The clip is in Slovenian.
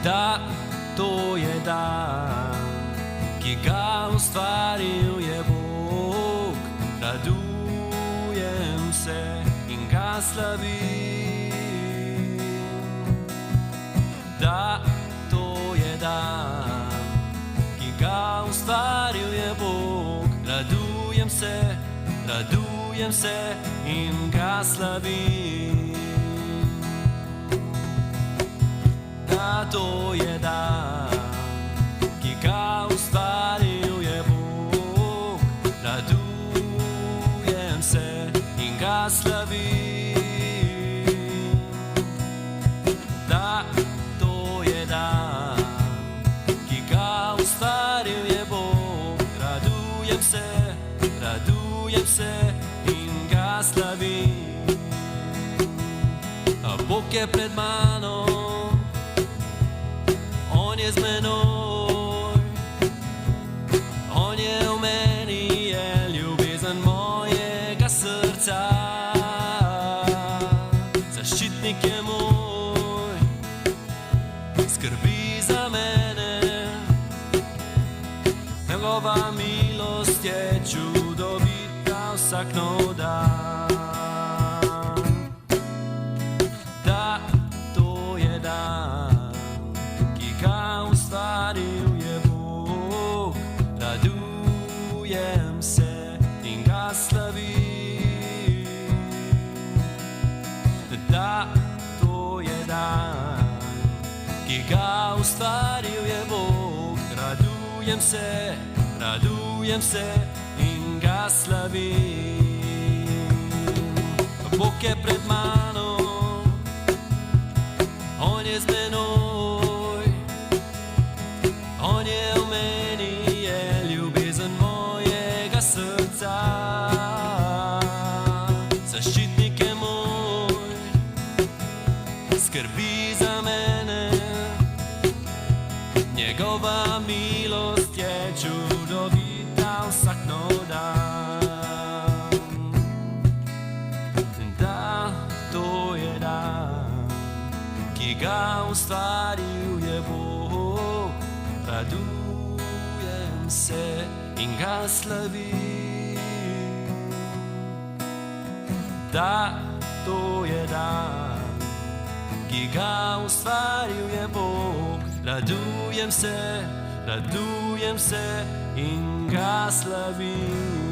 Da, to je dan, ki ga ustvaril je Bog. Radujem se in ga slavim. Da, to je dan, ki ga ustvaril je Bog. Radujem se in ga slavim. Da, to je dan, ki ga ustvaril je Bog. Radujem se in ga slavim. Da, to je dan, ki ga ustvaril je Bog. Radujem se in ga slavim. Bog je pred mano, On je z menoj, On je v meni, je ljubezen mojega srca. Zaščitnik je moj, skrbi za mene. Njegova milost je čudovita vsak nov dan. Da, to je dan, ki ga ustvaril je Bog. Radujem se in ga slavim. Da, to je dan, ki ga ustvaril je Bog. Radujem se in ga slavim. Bog je pred mano, On je z menoj, On je v meni, je ljubezen mojega srca. Zaščitnik je moj, skrbi za mene. Njegova milost je čudovita vsak nov dan. Da, to je dan, ki ga ustvaril je Bog. Radujem se in ga slavim. Da, to je dan, ki ga ustvaril je Bog. Radujem se in ga slavim.